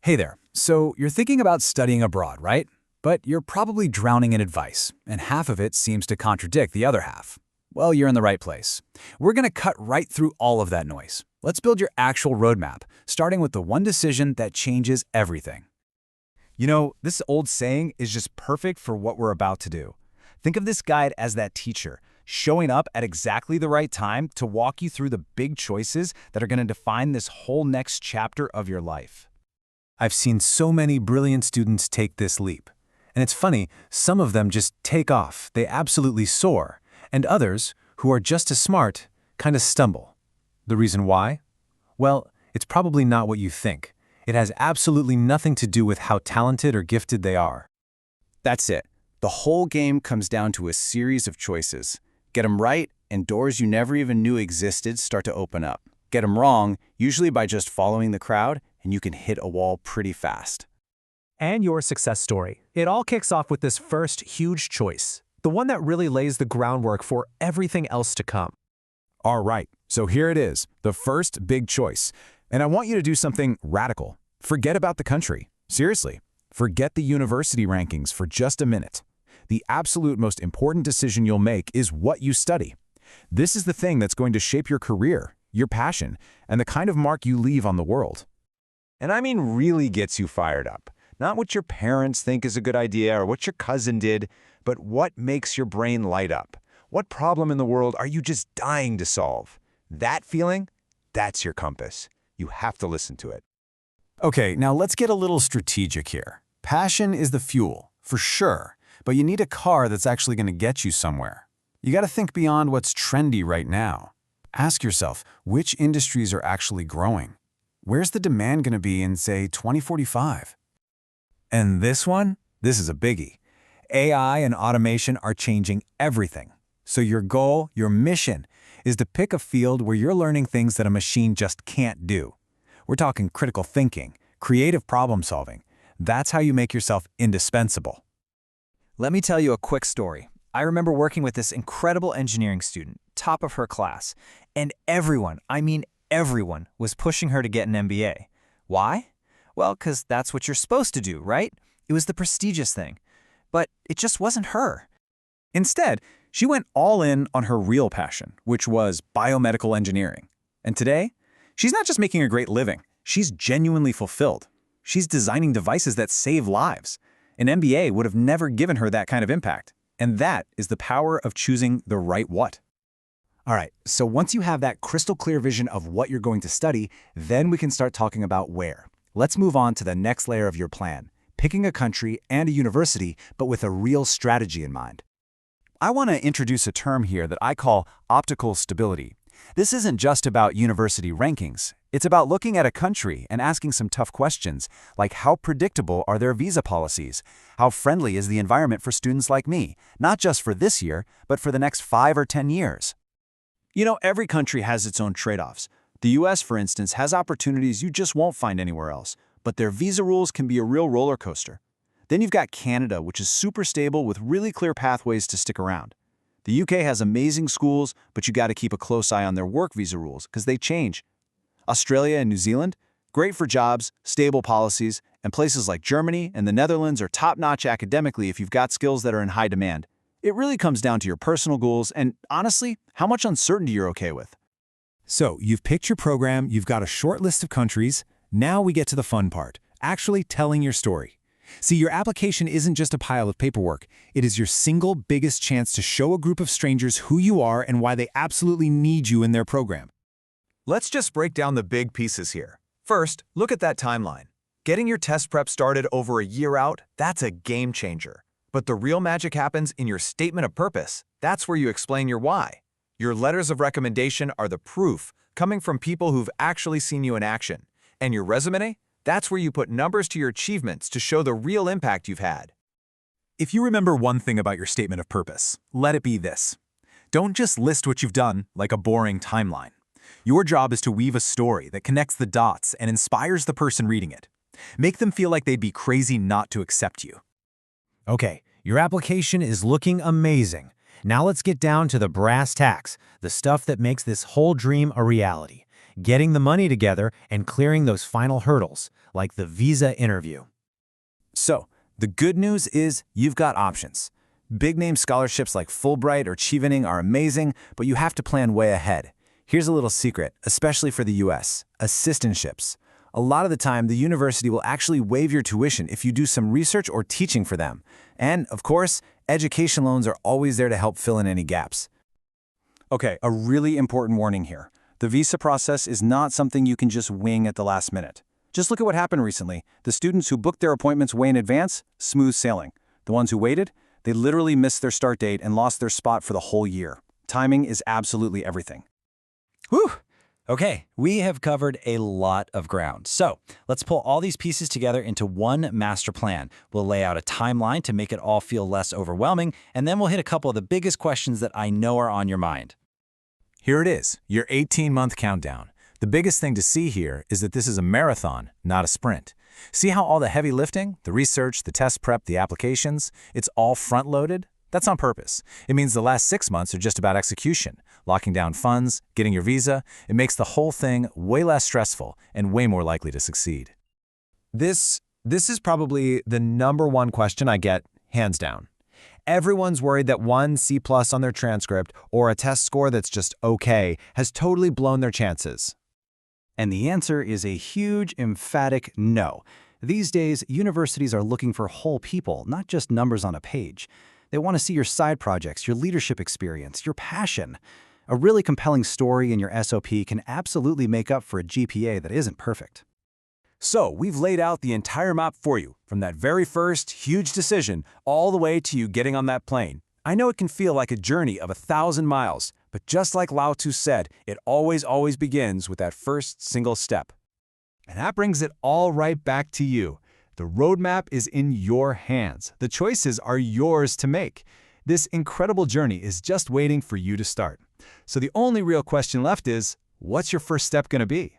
Hey there. So you're thinking about studying abroad, right? But you're probably drowning in advice, and half of it seems to contradict the other half. Well, you're in the right place. We're going to cut right through all of that noise. Let's build your actual roadmap, starting with the one decision that changes everything. You know, this old saying is just perfect for what we're about to do. Think of this guide as that teacher, showing up at exactly the right time to walk you through the big choices that are going to define this whole next chapter of your life. I've seen so many brilliant students take this leap. And it's funny, some of them just take off, they absolutely soar, and others, who are just as smart, kind of stumble. The reason why? Well, it's probably not what you think. It has absolutely nothing to do with how talented or gifted they are. That's it. The whole game comes down to a series of choices. Get them right, and doors you never even knew existed start to open up. Get them wrong, usually by just following the crowd, and you can hit a wall pretty fast. And your success story. It all kicks off with this first huge choice, the one that really lays the groundwork for everything else to come. All right, so here it is, the first big choice. And I want you to do something radical. Forget about the country. Seriously, forget the university rankings for just a minute. The absolute most important decision you'll make is what you study. This is the thing that's going to shape your career, your passion, and the kind of mark you leave on the world. And I mean really gets you fired up. Not what your parents think is a good idea or what your cousin did, but what makes your brain light up. What problem in the world are you just dying to solve? That feeling, that's your compass. You have to listen to it. Okay, now let's get a little strategic here. Passion is the fuel, for sure, but you need a car that's actually going to get you somewhere. You got to think beyond what's trendy right now. Ask yourself, which industries are actually growing? Where's the demand going to be in, say, 2045? And this one? This is a biggie. AI and automation are changing everything. So your goal, your mission, is to pick a field where you're learning things that a machine just can't do. We're talking critical thinking, creative problem solving. That's how you make yourself indispensable. Let me tell you a quick story. I remember working with this incredible engineering student, top of her class, and everyone, I mean everyone, was pushing her to get an MBA. Why? Well, because that's what you're supposed to do, right? It was the prestigious thing. But it just wasn't her. Instead, she went all in on her real passion, which was biomedical engineering. And today, she's not just making a great living, she's genuinely fulfilled. She's designing devices that save lives. An MBA would have never given her that kind of impact. And that is the power of choosing the right what. All right, so once you have that crystal clear vision of what you're going to study, then we can start talking about where. Let's move on to the next layer of your plan, picking a country and a university, but with a real strategy in mind. I want to introduce a term here that I call optical stability. This isn't just about university rankings. It's about looking at a country and asking some tough questions, like how predictable are their visa policies? How friendly is the environment for students like me, not just for this year, but for the next 5 or 10 years? You know, every country has its own trade-offs. The US, for instance, has opportunities you just won't find anywhere else, but their visa rules can be a real roller coaster. Then you've got Canada, which is super stable with really clear pathways to stick around. The UK has amazing schools, but you got to keep a close eye on their work visa rules because they change. Australia and New Zealand, great for jobs, stable policies, and places like Germany and the Netherlands are top-notch academically if you've got skills that are in high demand. It really comes down to your personal goals and, honestly, how much uncertainty you're okay with. So, you've picked your program, you've got a short list of countries. Now we get to the fun part, actually telling your story. See, your application isn't just a pile of paperwork. It is your single biggest chance to show a group of strangers who you are and why they absolutely need you in their program. Let's just break down the big pieces here. First, look at that timeline. Getting your test prep started over a year out, that's a game changer. But the real magic happens in your statement of purpose. That's where you explain your why. Your letters of recommendation are the proof, coming from people who've actually seen you in action. And your resume? That's where you put numbers to your achievements to show the real impact you've had. If you remember one thing about your statement of purpose, let it be this. Don't just list what you've done like a boring timeline. Your job is to weave a story that connects the dots and inspires the person reading it. Make them feel like they'd be crazy not to accept you. Okay, your application is looking amazing. Now let's get down to the brass tacks, the stuff that makes this whole dream a reality. getting the money together and clearing those final hurdles, like the visa interview. So, the good news is you've got options. Big-name scholarships like Fulbright or Chevening are amazing, but you have to plan way ahead. Here's a little secret, especially for the US, assistantships. A lot of the time, the university will actually waive your tuition if you do some research or teaching for them. And, of course, education loans are always there to help fill in any gaps. Okay, a really important warning here. The visa process is not something you can just wing at the last minute. Just look at what happened recently. The students who booked their appointments way in advance, smooth sailing. The ones who waited, they literally missed their start date and lost their spot for the whole year. Timing is absolutely everything. Whew! Okay, we have covered a lot of ground. So let's pull all these pieces together into one master plan. We'll lay out a timeline to make it all feel less overwhelming, and then we'll hit a couple of the biggest questions that I know are on your mind. Here it is, your 18-month countdown. The biggest thing to see here is that this is a marathon, not a sprint. See how all the heavy lifting, the research, the test prep, the applications, it's all front-loaded? That's on purpose. It means the last 6 months are just about execution, locking down funds, getting your visa. It makes the whole thing way less stressful and way more likely to succeed. This is probably the #1 question I get, hands down. Everyone's worried that one C+ on their transcript or a test score that's just okay has totally blown their chances. And the answer is a huge, emphatic no. These days, universities are looking for whole people, not just numbers on a page. They want to see your side projects, your leadership experience, your passion. A really compelling story in your SOP can absolutely make up for a GPA that isn't perfect. So, we've laid out the entire map for you, from that very first huge decision all the way to you getting on that plane. I know it can feel like a journey of 1,000 miles, but just like Lao Tzu said, it always begins with that first single step. And that brings it all right back to you. The roadmap is in your hands. The choices are yours to make. This incredible journey is just waiting for you to start. So the only real question left is, what's your first step going to be?